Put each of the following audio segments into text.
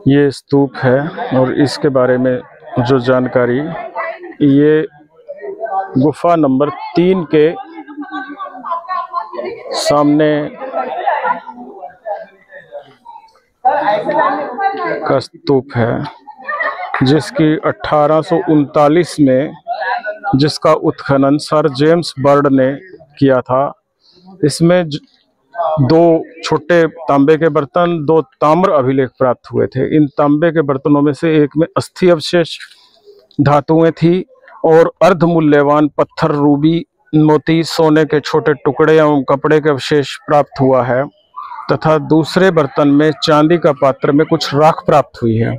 ये स्तूप है और इसके बारे में जो जानकारी, ये गुफा नंबर 3 के सामने का स्तूप है, जिसकी 1839 में जिसका उत्खनन सर जेम्स बर्ड ने किया था। इसमें 2 छोटे तांबे के बर्तन, 2 ताम्र अभिलेख प्राप्त हुए थे। इन तांबे के बर्तनों में से एक में अस्थि अवशेष, धातुएं थी और अर्ध मूल्यवान पत्थर, रूबी, मोती, सोने के छोटे टुकड़े एवं कपड़े के अवशेष प्राप्त हुआ है तथा दूसरे बर्तन में चांदी का पात्र में कुछ राख प्राप्त हुई है।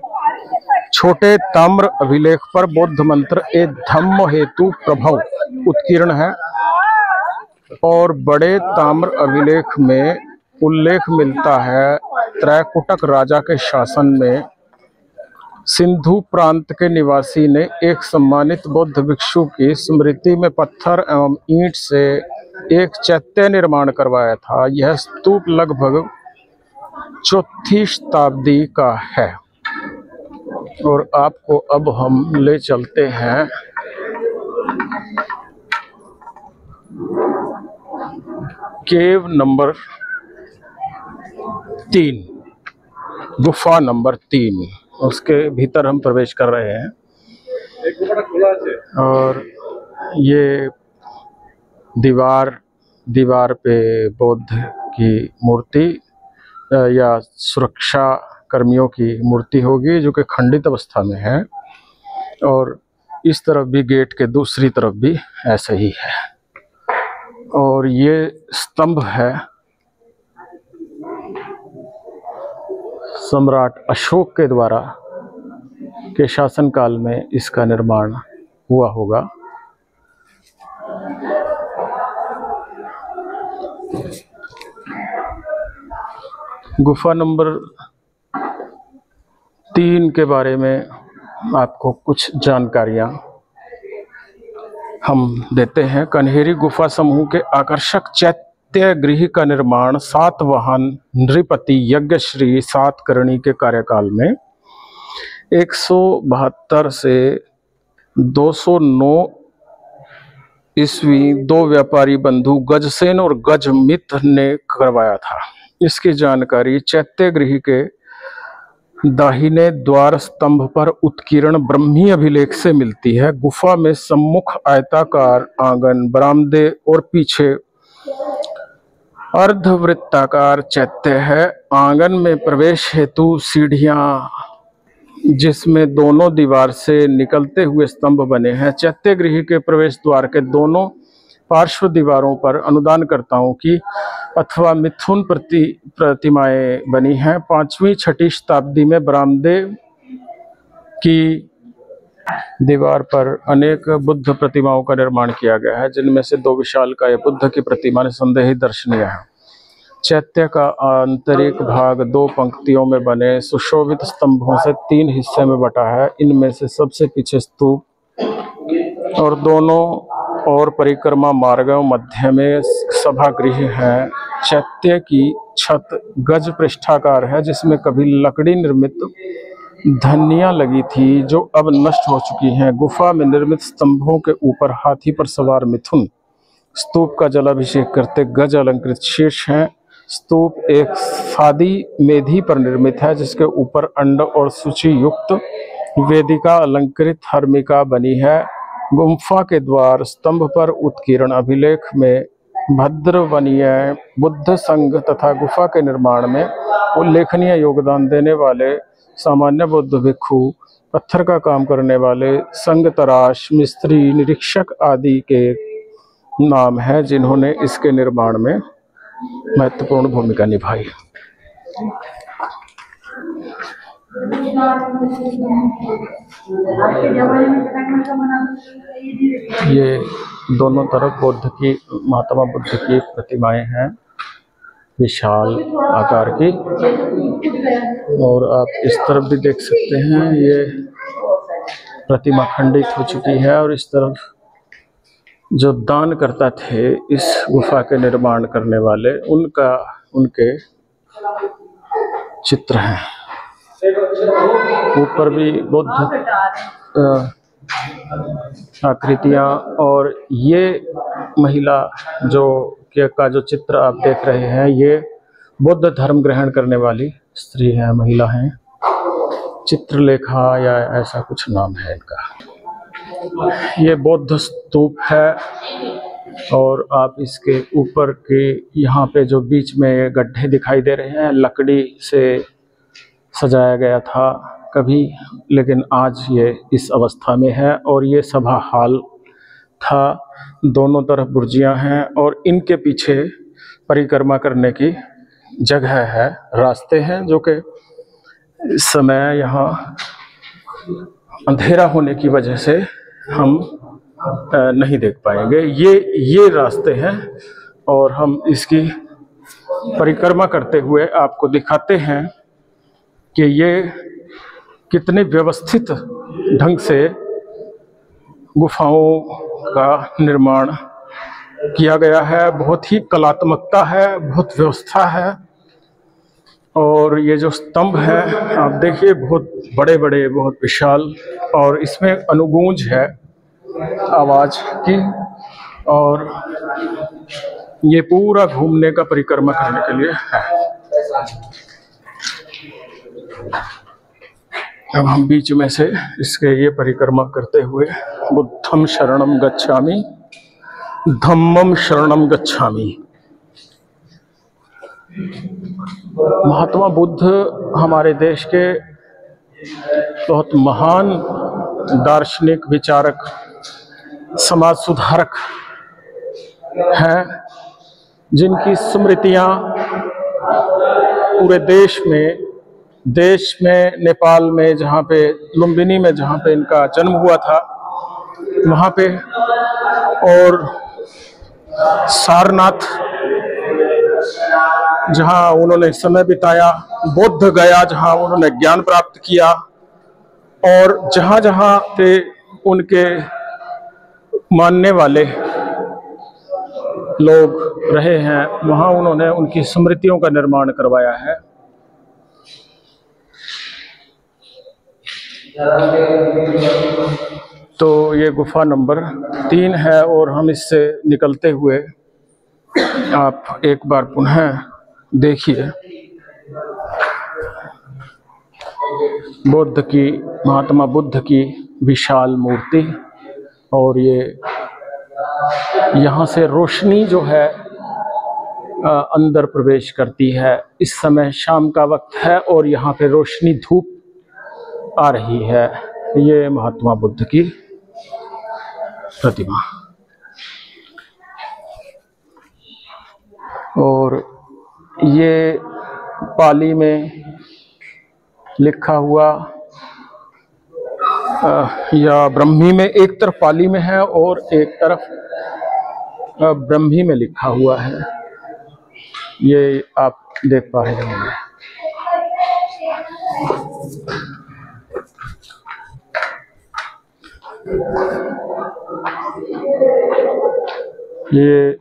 छोटे ताम्र अभिलेख पर बौद्ध मंत्र ए धम्म हेतु प्रभव उत्कीर्ण है और बड़े ताम्र अभिलेख में उल्लेख मिलता है त्रैकुटक राजा के शासन में सिंधु प्रांत के निवासी ने एक सम्मानित बौद्ध भिक्षु की स्मृति में पत्थर एवं ईंट से एक चैत्य निर्माण करवाया था। यह स्तूप लगभग 4वीं शताब्दी का है और आपको अब हम ले चलते हैं केव नंबर 3, गुफा नंबर 3। उसके भीतर हम प्रवेश कर रहे हैं और ये दीवार पे बुद्ध की मूर्ति या सुरक्षा कर्मियों की मूर्ति होगी जो कि खंडित अवस्था में है, और इस तरफ भी गेट के दूसरी तरफ भी ऐसे ही है। और ये स्तंभ है सम्राट अशोक के द्वारा के शासनकाल में इसका निर्माण हुआ होगा। गुफा नंबर 3 के बारे में आपको कुछ जानकारियां हम देते हैं। कन्हेरी गुफा समूह के आकर्षक चैत्य गृह का निर्माण सातवाहन नृपति यज्ञश्री सातकर्णी के कार्यकाल में 172 से 209 ईस्वी 2 व्यापारी बंधु गजसेन और गजमित ने करवाया था। इसकी जानकारी चैत्य गृह के दाहिने द्वार स्तंभ पर उत्कीर्ण ब्रह्मी अभिलेख से मिलती है। गुफा में सम्मुख आयताकार आंगन, बरामदे और पीछे अर्धवृत्ताकार चैत्य है। आंगन में प्रवेश हेतु सीढ़ियां जिसमें दोनों दीवार से निकलते हुए स्तंभ बने हैं। चैत्य गृह के प्रवेश द्वार के दोनों पार्श्व दीवारों पर अनुदानकर्ताओं की अथवा मिथुन प्रतिमाएं बनी हैं। 5वीं-6वीं शताब्दी में बरामदे की दीवार पर अनेक बुद्ध प्रतिमाओं का निर्माण किया गया है, जिनमें से 2 विशालकाय बुद्ध की प्रतिमा निसंदेह ही दर्शनीय है। चैत्य का आंतरिक भाग 2 पंक्तियों में बने सुशोभित स्तंभों से 3 हिस्से में बटा है। इनमें से सबसे पीछे स्तूप और दोनों और परिक्रमा मार्ग मध्य में सभागृह है। चैत्य की छत गज पृष्ठाकार है, जिसमें कभी लकड़ी निर्मित धन्नियां लगी थी जो अब नष्ट हो चुकी हैं। गुफा में निर्मित स्तंभों के ऊपर हाथी पर सवार मिथुन स्तूप का जलाभिषेक करते गज अलंकृत शीर्ष हैं। स्तूप एक सादी मेधी पर निर्मित है, जिसके ऊपर अंड और सूची युक्त वेदिका अलंकृत हर्मिका बनी है। गुफा के द्वार स्तंभ पर उत्कीर्ण अभिलेख में भद्रवनीय बुद्ध संघ तथा गुफा के निर्माण में उल्लेखनीय योगदान देने वाले सामान्य बौद्ध भिक्षु, पत्थर का काम करने वाले संग तराश, मिस्त्री, निरीक्षक आदि के नाम है, जिन्होंने इसके निर्माण में महत्वपूर्ण भूमिका निभाई। ये दोनों तरफ बुद्ध की, महात्मा बुद्ध की प्रतिमाएं हैं, विशाल आकार की। और आप इस तरफ भी देख सकते हैं, ये प्रतिमा खंडित हो चुकी है। और इस तरफ जो दान करता थे इस गुफा के निर्माण करने वाले, उनके चित्र हैं। ऊपर भी बुद्ध आकृतियां, और ये महिला का जो चित्र आप देख रहे हैं, ये बुद्ध धर्म ग्रहण करने वाली स्त्री है, महिला है। चित्रलेखा या ऐसा कुछ नाम है इनका। ये बौद्ध स्तूप है, और आप इसके ऊपर के यहाँ पे जो बीच में गड्ढे दिखाई दे रहे हैं, लकड़ी से सजाया गया था कभी, लेकिन आज ये इस अवस्था में है। और ये सभा हाल था, दोनों तरफ बुर्जियां हैं, और इनके पीछे परिक्रमा करने की जगह है, रास्ते हैं, जो कि इस समय यहाँ अंधेरा होने की वजह से हम नहीं देख पाएंगे। ये रास्ते हैं, और हम इसकी परिक्रमा करते हुए आपको दिखाते हैं कि ये कितने व्यवस्थित ढंग से गुफाओं का निर्माण किया गया है। बहुत ही कलात्मकता है, बहुत व्यवस्था है। और ये जो स्तंभ है आप देखिए, बहुत बड़े बड़े, बहुत विशाल, और इसमें अनुगूंज है आवाज की। और ये पूरा घूमने का, परिक्रमा करने के लिए है। अब हम बीच में से इसके ये परिक्रमा करते हुए, बुद्धम शरणम गच्छामि, धम्मम शरणम गच्छामि। महात्मा बुद्ध हमारे देश के बहुत महान दार्शनिक, विचारक, समाज सुधारक हैं, जिनकी स्मृतियां पूरे देश में नेपाल में, जहाँ पे लुम्बिनी में, जहाँ पे इनका जन्म हुआ था, वहाँ पे, और सारनाथ जहाँ उन्होंने समय बिताया, बोध गया जहाँ उन्होंने ज्ञान प्राप्त किया, और जहाँ जहाँ पे उनके मानने वाले लोग रहे हैं, वहाँ उन्होंने उनकी स्मृतियों का निर्माण करवाया है। तो ये गुफा नंबर 3 है, और हम इससे निकलते हुए आप एक बार पुनः देखिए महात्मा बुद्ध की विशाल मूर्ति। और ये यहाँ से रोशनी जो है अंदर प्रवेश करती है। इस समय शाम का वक्त है, और यहाँ पे रोशनी, धूप आ रही है। ये महात्मा बुद्ध की प्रतिमा। और ये पाली में लिखा हुआ, या ब्रह्मी में, एक तरफ पाली में है और एक तरफ ब्रह्मी में लिखा हुआ है। ये आप देख पा रहे होंगे। ये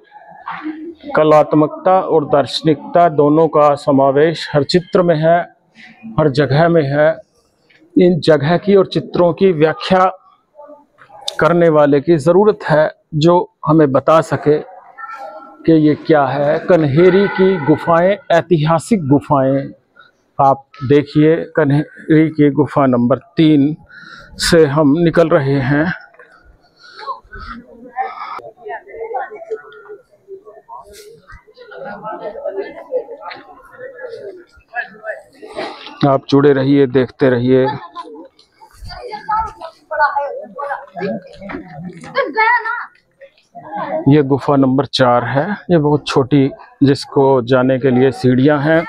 कलात्मकता और दार्शनिकता दोनों का समावेश हर चित्र में है, हर जगह में है। इन जगह की और चित्रों की व्याख्या करने वाले की ज़रूरत है, जो हमें बता सके कि ये क्या है। कन्हेरी की गुफाएं, ऐतिहासिक गुफाएं आप देखिए। कन्हेरी की गुफा नंबर 3 से हम निकल रहे हैं। आप जुड़े रहिए, देखते रहिए। ये गुफा नंबर 4 है। ये बहुत छोटी, जिसको जाने के लिए सीढ़ियां हैं।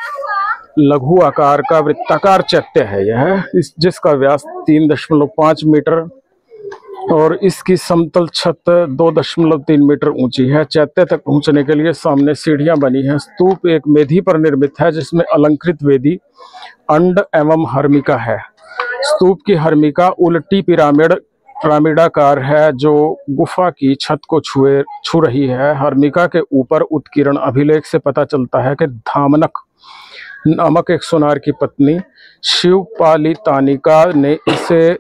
लघु आकार का वृत्ताकार चैत्य है यह, जिसका व्यास 3.5 मीटर और इसकी समतल छत 2.3 मीटर ऊंची है। चैत्य तक पहुंचने के लिए सामने सीढ़ियां बनी हैं। स्तूप एक मेधी पर निर्मित है, जिसमें अलंकृत वेदी, अंड एवं हर्मिका है। स्तूप की हर्मिका उल्टी पिरामिडाकार है, जो गुफा की छत को छू रही है। हर्मिका के ऊपर उत्कीर्ण अभिलेख से पता चलता है कि धामनक नामक एक सोनार की पत्नी शिवपाली तानिका ने इसे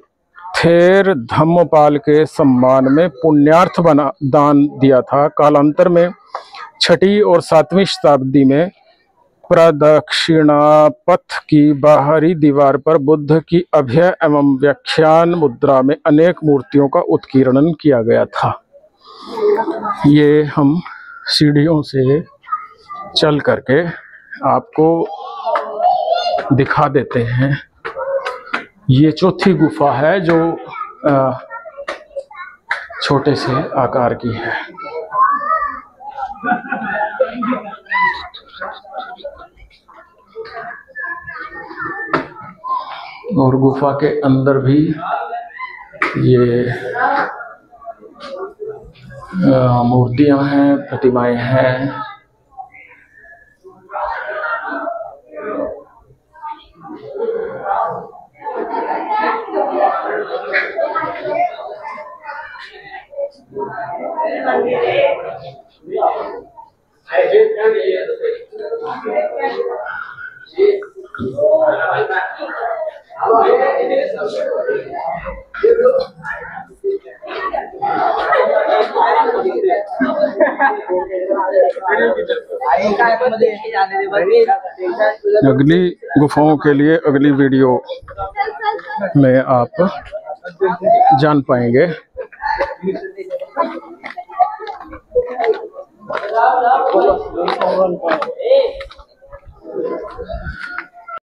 थेर धम्मपाल के सम्मान में पुण्यार्थ बना दान दिया था। कालांतर में 6वीं और 7वीं शताब्दी में प्रदक्षिणापथ की बाहरी दीवार पर बुद्ध की अभय एवं व्याख्यान मुद्रा में अनेक मूर्तियों का उत्कीर्णन किया गया था। ये हम सीढ़ियों से चल करके आपको दिखा देते हैं। ये चौथी गुफा है जो छोटे से आकार की है। और गुफा के अंदर भी ये मूर्तियां हैं, प्रतिमाएं हैं। अगली गुफाओं के लिए अगली वीडियो में आप जान पाएंगे।